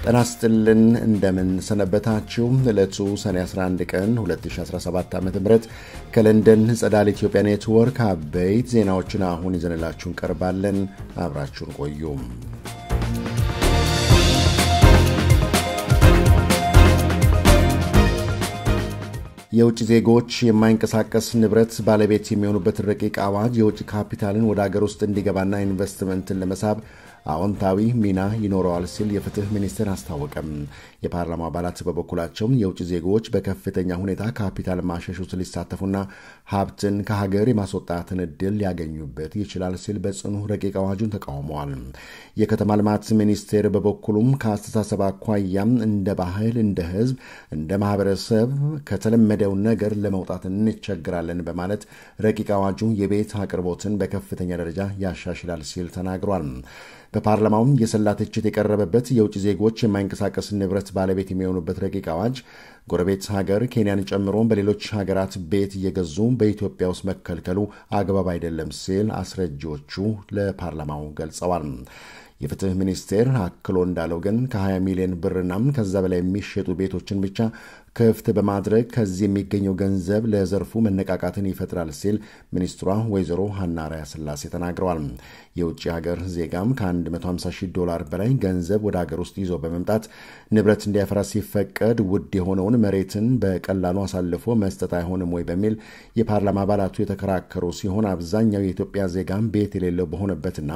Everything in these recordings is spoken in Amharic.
ጤና ይስጥልን እንደምን ሰነበታችሁ ለቱ ሰኔ 11 ቀን 2017 ዓ.ም ከለንደን ጸዳል ኢትዮጵያ ኔትወርክ አበይት ዜናዎችን አሁን ይዘንላችሁ እንቀርባለን አብራችሁን ቆዩ የውጭ ዜጎች የማይንቀሳቀስ ንብረት ባለቤት የሚሆኑበት ረቂቅ አዋጅ የውጭ ካፒታልን ወደ ሀገር ውስጥ እንዲገባና ኢንቨስትመንትን ለመሳብ አዎንታዊ ሚና ይኖረዋል ሲል የፍትህ ሚኒስቴር አስታወቀም። የፓርላማ አባላት በበኩላቸው የውጭ ዜጎች በከፍተኛ ሁኔታ ካፒታል ማሸሽ ውስጥ ሊሳተፉና ሀብትን ከሀገር የማስወጣትን እድል ሊያገኙበት ይችላል ሲል በጽኑ ረቂቅ አዋጁን ተቃውመዋል። የከተማ ልማት ሚኒስቴር በበኩሉም ከአስተሳሰብ አኳያም እንደ ባህል፣ እንደ ህዝብ፣ እንደ ማህበረሰብ ከተለመደው ነገር ለመውጣት እንቸገራለን በማለት ረቂቅ አዋጁ የቤት አቅርቦትን በከፍተኛ ደረጃ ያሻሽላል ሲል ተናግሯል። በፓርላማው የሰላ ትችት የቀረበበት የውጭ ዜጎች የማይንቀሳቀስ ንብረት ባለቤት የሚሆኑበት ረቂቅ አዋጅ ጎረቤት ሀገር ኬንያን ጨምሮ በሌሎች ሀገራት ቤት እየገዙ በኢትዮጵያ ውስጥ መከልከሉ አግባብ አይደለም ሲል አስረጂዎቹ ለፓርላማው ገልጸዋል። የፍትህ ሚኒስቴር አክሎ እንዳለው ግን ከ20 ሚሊዮን ብርና ከዛ በላይ የሚሸጡ ቤቶችን ብቻ ክፍት በማድረግ ከዚህ የሚገኘው ገንዘብ ለዘርፉ መነቃቃትን ይፈጥራል ሲል ሚኒስትሯ ወይዘሮ ሀና አርአያ ስላሴ ተናግረዋል። የውጭ ሀገር ዜጋም $150,000 በላይ ገንዘብ ወደ ሀገር ውስጥ ይዞ በመምጣት ንብረት እንዲያፈራ ሲፈቀድ ውድ የሆነውን መሬትን በቀላሉ አሳልፎ መስጠት አይሆንም ወይ በሚል የፓርላማ አባላቱ የተከራከሩ ሲሆን አብዛኛው የኢትዮጵያ ዜጋም ቤት የሌለው በሆነበትና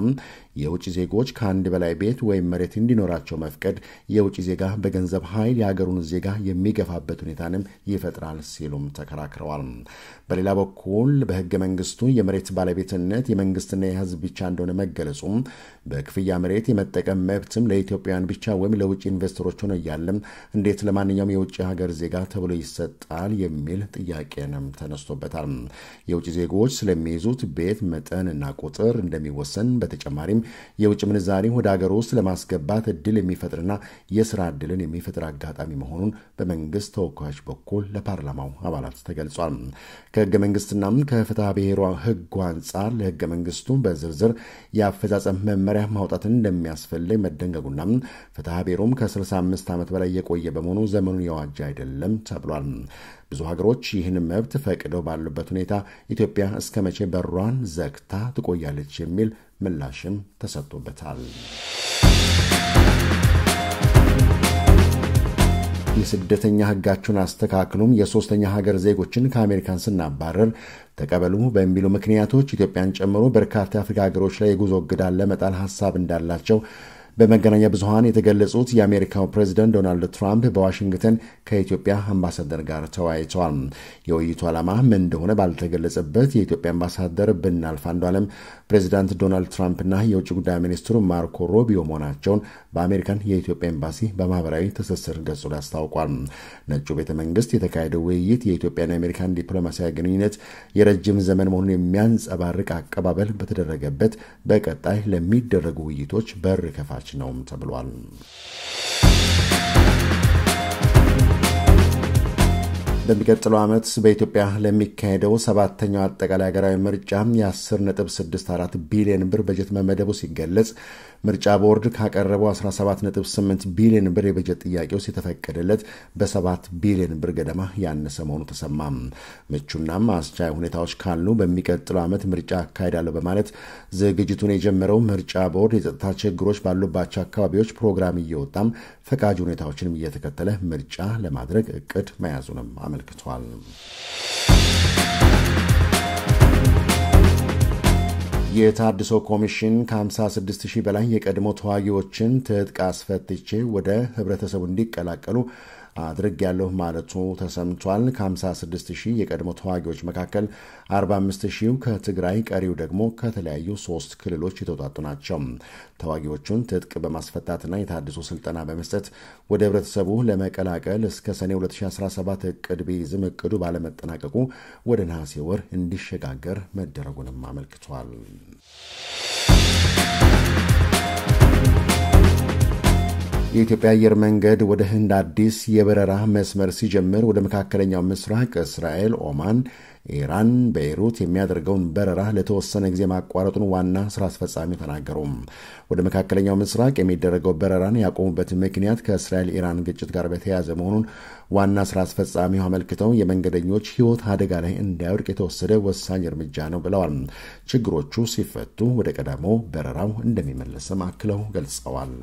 የውጭ ዜጎች ከአንድ በላይ ቤት ወይም መሬት እንዲኖራቸው መፍቀድ የውጭ ዜጋ በገንዘብ ኃይል የሀገሩን ዜጋ የሚገፋበት ሁኔታንም ይፈጥራል ሲሉም ተከራክረዋል። በሌላ በኩል በህገ መንግስቱ የመሬት ባለቤትነት የመንግስትና የህዝብ ብቻ እንደሆነ መገለጹም በክፍያ መሬት የመጠቀም መብትም ለኢትዮጵያውያን ብቻ ወይም ለውጭ ኢንቨስተሮች ሆነ ያለም እንዴት ለማንኛውም የውጭ ሀገር ዜጋ ተብሎ ይሰጣል የሚል ጥያቄንም ተነስቶበታል። የውጭ ዜጎች ስለሚይዙት ቤት መጠንና ቁጥር እንደሚወሰን በተጨማሪም የውጭ ምንዛሪ ወደ ሀገር ውስጥ ለማስገባት እድል የሚፈጥርና የስራ እድልን የሚፈጥር አጋጣሚ መሆኑን በመንግስት ተወካዮች በኩል ለፓርላማው አባላት ተገልጿል። ከህገ መንግስትና ከፍትሐ ብሔሩ ህግ አንጻር ለህገ መንግስቱ በዝርዝር የአፈጻጸም መመሪያ ማውጣትን እንደሚያስፈልግ መደንገጉና ፍትሐ ብሔሩም ከ65 ዓመት በላይ የቆየ በመሆኑ ዘመኑን የዋጀ አይደለም ተብሏል። ብዙ ሀገሮች ይህን መብት ፈቅደው ባሉበት ሁኔታ ኢትዮጵያ እስከ መቼ በሯን ዘግታ ትቆያለች የሚል ምላሽም ተሰጥቶበታል። የስደተኛ ህጋቸውን አስተካክሉም የሶስተኛ ሀገር ዜጎችን ከአሜሪካን ስናባረር ተቀበሉ በሚሉ ምክንያቶች ኢትዮጵያን ጨምሮ በርካታ አፍሪካ ሀገሮች ላይ የጉዞ እግድ ለመጣል ሐሳብ እንዳላቸው በመገናኛ ብዙሃን የተገለጹት የአሜሪካው ፕሬዝዳንት ዶናልድ ትራምፕ በዋሽንግተን ከኢትዮጵያ አምባሳደር ጋር ተወያይተዋል። የውይይቱ ዓላማ ምን እንደሆነ ባልተገለጸበት የኢትዮጵያ አምባሳደር ብናልፍ አንዱዓለም ፕሬዝዳንት ዶናልድ ትራምፕና የውጭ ጉዳይ ሚኒስትሩ ማርኮ ሩቢዮ መሆናቸውን በአሜሪካን የኢትዮጵያ ኤምባሲ በማህበራዊ ትስስር ገጹ ላይ አስታውቋል። ነጩ ቤተ መንግስት የተካሄደው ውይይት የኢትዮጵያና የአሜሪካን ዲፕሎማሲያዊ ግንኙነት የረጅም ዘመን መሆኑን የሚያንጸባርቅ አቀባበል በተደረገበት በቀጣይ ለሚደረጉ ውይይቶች በር ከፋች ነው ተብሏል። በሚቀጥለው ዓመት በኢትዮጵያ ለሚካሄደው 7ኛው አጠቃላይ ሀገራዊ ምርጫ የ10.64 ቢሊዮን ብር በጀት መመደቡ ሲገለጽ ምርጫ ቦርድ ካቀረበው 17.8 ቢሊዮን ብር የበጀት ጥያቄው ሲተፈቀደለት በ7 ቢሊዮን ብር ገደማ ያነሰ መሆኑ ተሰማ። ምቹና አስቻይ ሁኔታዎች ካሉ በሚቀጥለው ዓመት ምርጫ አካሄዳለሁ በማለት ዝግጅቱን የጀመረው ምርጫ ቦርድ የጸጥታ ችግሮች ባሉባቸው አካባቢዎች ፕሮግራም እየወጣም ፈቃጅ ሁኔታዎችንም እየተከተለ ምርጫ ለማድረግ እቅድ መያዙንም አመልክቷል። የታድሶ ኮሚሽን ከ56,000 በላይ የቀድሞ ተዋጊዎችን ትጥቅ አስፈትቼ ወደ ህብረተሰቡ እንዲቀላቀሉ አድርጌያለሁ ማለቱ ተሰምቷል። ከ56,000 የቀድሞ ተዋጊዎች መካከል 45,000 ከትግራይ፣ ቀሪው ደግሞ ከተለያዩ 3 ክልሎች የተውጣጡ ናቸው። ተዋጊዎቹን ትጥቅ በማስፈታትና የታድሶ ስልጠና በመስጠት ወደ ህብረተሰቡ ለመቀላቀል እስከ ሰኔ 2017 እቅድ ቢይዝም እቅዱ ባለመጠናቀቁ ወደ ነሐሴ ወር እንዲሸጋገር መደረጉንም አመልክቷል። የኢትዮጵያ አየር መንገድ ወደ ህንድ አዲስ የበረራ መስመር ሲጀምር ወደ መካከለኛው ምስራቅ እስራኤል፣ ኦማን፣ ኢራን ቤይሩት የሚያደርገውን በረራ ለተወሰነ ጊዜ ማቋረጡን ዋና ስራ አስፈጻሚ ተናገሩ። ወደ መካከለኛው ምስራቅ የሚደረገው በረራን ያቆሙበት ምክንያት ከእስራኤል ኢራን ግጭት ጋር በተያያዘ መሆኑን ዋና ስራ አስፈጻሚው አመልክተው የመንገደኞች ሕይወት አደጋ ላይ እንዳይወድቅ የተወሰደ ወሳኝ እርምጃ ነው ብለዋል። ችግሮቹ ሲፈቱ ወደ ቀደመው በረራው እንደሚመለስም አክለው ገልጸዋል።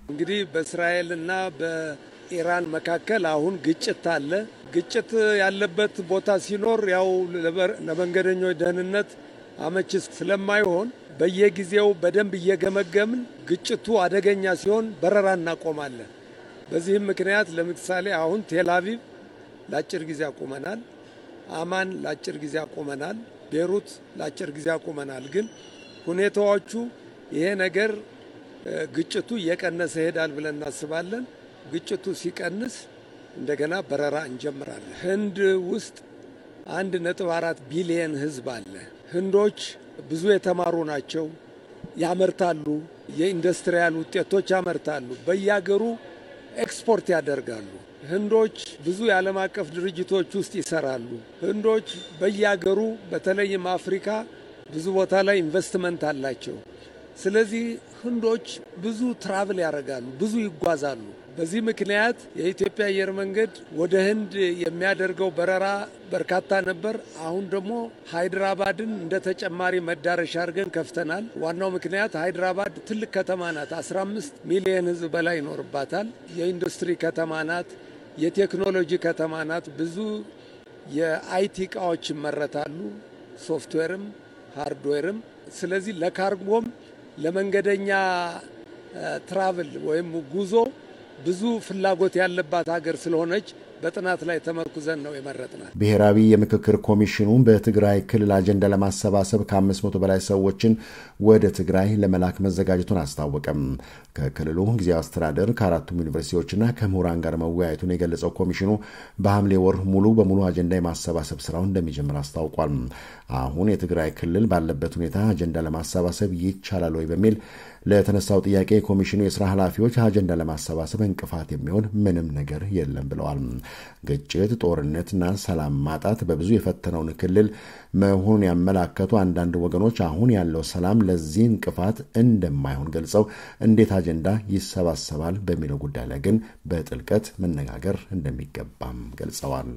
እንግዲህ በእስራኤልና በኢራን መካከል አሁን ግጭት አለ። ግጭት ያለበት ቦታ ሲኖር ያው ለመንገደኞች ደህንነት አመቺ ስለማይሆን በየጊዜው በደንብ እየገመገምን ግጭቱ አደገኛ ሲሆን በረራ እናቆማለን። በዚህም ምክንያት ለምሳሌ አሁን ቴልአቪቭ ለአጭር ጊዜ አቁመናል፣ አማን ለአጭር ጊዜ አቁመናል፣ ቤይሩት ለአጭር ጊዜ አቁመናል። ግን ሁኔታዎቹ ይሄ ነገር ግጭቱ እየቀነሰ ይሄዳል ብለን እናስባለን። ግጭቱ ሲቀንስ እንደገና በረራ እንጀምራለን። ህንድ ውስጥ 1.4 ቢሊዮን ህዝብ አለ። ህንዶች ብዙ የተማሩ ናቸው፣ ያመርታሉ፣ የኢንዱስትሪያል ውጤቶች ያመርታሉ፣ በየሀገሩ ኤክስፖርት ያደርጋሉ። ህንዶች ብዙ የዓለም አቀፍ ድርጅቶች ውስጥ ይሰራሉ። ህንዶች በየሀገሩ በተለይም አፍሪካ ብዙ ቦታ ላይ ኢንቨስትመንት አላቸው። ስለዚህ ህንዶች ብዙ ትራቭል ያደርጋሉ፣ ብዙ ይጓዛሉ። በዚህ ምክንያት የኢትዮጵያ አየር መንገድ ወደ ህንድ የሚያደርገው በረራ በርካታ ነበር። አሁን ደግሞ ሃይድራባድን እንደ ተጨማሪ መዳረሻ አድርገን ከፍተናል። ዋናው ምክንያት ሃይድራባድ ትልቅ ከተማ ናት። 15 ሚሊዮን ህዝብ በላይ ይኖርባታል። የኢንዱስትሪ ከተማ ናት። የቴክኖሎጂ ከተማ ናት። ብዙ የአይቲ እቃዎች ይመረታሉ፣ ሶፍትዌርም ሃርድዌርም። ስለዚህ ለካርጎም ለመንገደኛ ትራቭል ወይም ጉዞ ብዙ ፍላጎት ያለባት ሀገር ስለሆነች በጥናት ላይ ተመርኩዘን ነው የመረጥናል። ብሔራዊ የምክክር ኮሚሽኑ በትግራይ ክልል አጀንዳ ለማሰባሰብ ከ500 በላይ ሰዎችን ወደ ትግራይ ለመላክ መዘጋጀቱን አስታወቀም። ከክልሉ ጊዜያዊ አስተዳደር ከአራቱም ዩኒቨርሲቲዎችና ከምሁራን ጋር መወያየቱን የገለጸው ኮሚሽኑ በሐምሌ ወር ሙሉ በሙሉ አጀንዳ የማሰባሰብ ስራውን እንደሚጀምር አስታውቋል። አሁን የትግራይ ክልል ባለበት ሁኔታ አጀንዳ ለማሰባሰብ ይቻላል ወይ በሚል ለተነሳው ጥያቄ የኮሚሽኑ የስራ ኃላፊዎች አጀንዳ ለማሰባሰብ እንቅፋት የሚሆን ምንም ነገር የለም ብለዋል። ግጭት፣ ጦርነትና ሰላም ማጣት በብዙ የፈተነውን ክልል መሆኑን ያመላከቱ አንዳንድ ወገኖች አሁን ያለው ሰላም ለዚህ እንቅፋት እንደማይሆን ገልጸው እንዴት አጀንዳ ይሰባሰባል በሚለው ጉዳይ ላይ ግን በጥልቀት መነጋገር እንደሚገባም ገልጸዋል።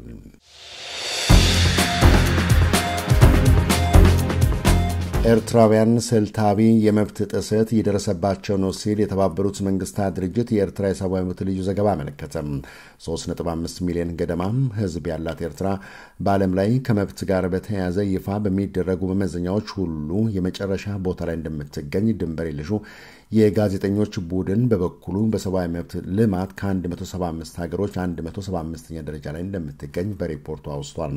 ኤርትራውያን ስልታዊ የመብት ጥሰት እየደረሰባቸው ነው ሲል የተባበሩት መንግስታት ድርጅት የኤርትራ የሰብአዊ መብት ልዩ ዘገባ አመለከተም። 3.5 ሚሊዮን ገደማም ህዝብ ያላት ኤርትራ በዓለም ላይ ከመብት ጋር በተያያዘ ይፋ በሚደረጉ መመዘኛዎች ሁሉ የመጨረሻ ቦታ ላይ እንደምትገኝ ድንበር የለሹ የጋዜጠኞች ቡድን በበኩሉ በሰብአዊ መብት ልማት ከ175 ሀገሮች 175ኛ ደረጃ ላይ እንደምትገኝ በሪፖርቱ አውስቷል።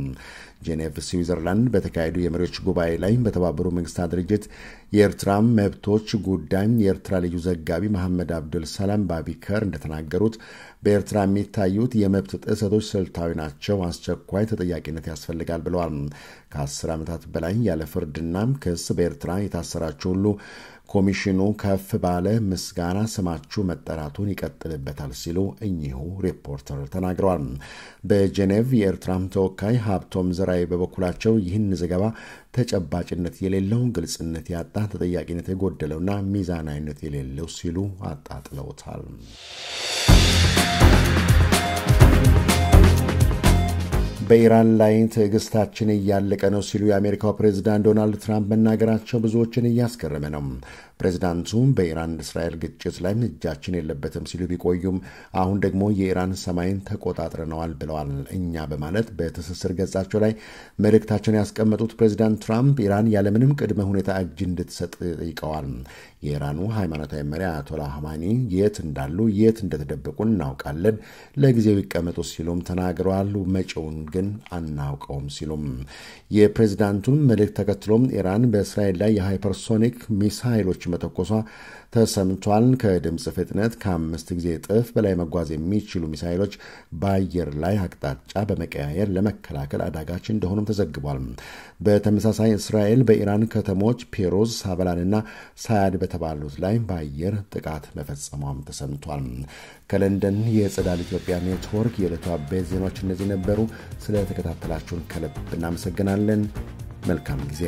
ጄኔቭ ስዊዘርላንድ በተካሄዱ የመሪዎች ጉባኤ ላይ በተባበሩ መንግስታት ድርጅት የኤርትራ መብቶች ጉዳይ የኤርትራ ልዩ ዘጋቢ መሐመድ አብዱል ሰላም ባቢከር እንደተናገሩት በኤርትራ የሚታዩት የመብት ጥሰቶች ስልታዊ ናቸው፣ አስቸኳይ ተጠያቂነት ያስፈልጋል ብለዋል። ከ10 ዓመታት በላይ ያለ ፍርድና ክስ በኤርትራ የታሰራችሁ ሁሉ ኮሚሽኑ ከፍ ባለ ምስጋና ስማችሁ መጠራቱን ይቀጥልበታል ሲሉ እኚሁ ሪፖርተር ተናግረዋል። በጄኔቭ የኤርትራም ተወካይ ሀብቶም ዘራይ በበኩላቸው ይህን ዘገባ ተጨባጭነት የሌለው፣ ግልጽነት ያጣ፣ ተጠያቂነት የጎደለውና ሚዛናዊነት የሌለው ሲሉ አጣጥለውታል። በኢራን ላይ ትዕግስታችን እያለቀ ነው ሲሉ የአሜሪካው ፕሬዝዳንት ዶናልድ ትራምፕ መናገራቸው ብዙዎችን እያስገረመ ነው። ፕሬዝዳንቱ በኢራን እስራኤል ግጭት ላይ እጃችን የለበትም ሲሉ ቢቆዩም አሁን ደግሞ የኢራን ሰማይን ተቆጣጥረነዋል ብለዋል እኛ በማለት በትስስር ገጻቸው ላይ መልእክታቸውን ያስቀመጡት ፕሬዝዳንት ትራምፕ ኢራን ያለምንም ቅድመ ሁኔታ እጅ እንድትሰጥ ጠይቀዋል። የኢራኑ ሃይማኖታዊ መሪ አያቶላህ ኻሜኒ የት እንዳሉ የት እንደተደበቁ እናውቃለን፣ ለጊዜው ይቀመጡ ሲሉም ተናግረዋል። መጪውን ግን አናውቀውም ሲሉም የፕሬዝዳንቱን መልእክት ተከትሎም ኢራን በእስራኤል ላይ የሃይፐርሶኒክ ሚሳይሎች መተኮሷ ተሰምቷል። ከድምጽ ፍጥነት ከ5 ጊዜ እጥፍ በላይ መጓዝ የሚችሉ ሚሳይሎች በአየር ላይ አቅጣጫ በመቀያየር ለመከላከል አዳጋች እንደሆኑም ተዘግቧል። በተመሳሳይ እስራኤል በኢራን ከተሞች ፔሮዝ፣ ሳበላንና ሳያድ በተባሉት ላይ በአየር ጥቃት መፈጸሟም ተሰምቷል። ከለንደን የጸዳል ኢትዮጵያ ኔትወርክ የዕለቱ አበይት ዜናዎች እነዚህ ነበሩ። ስለተከታተላችሁን ከልብ እናመሰግናለን። መልካም ጊዜ።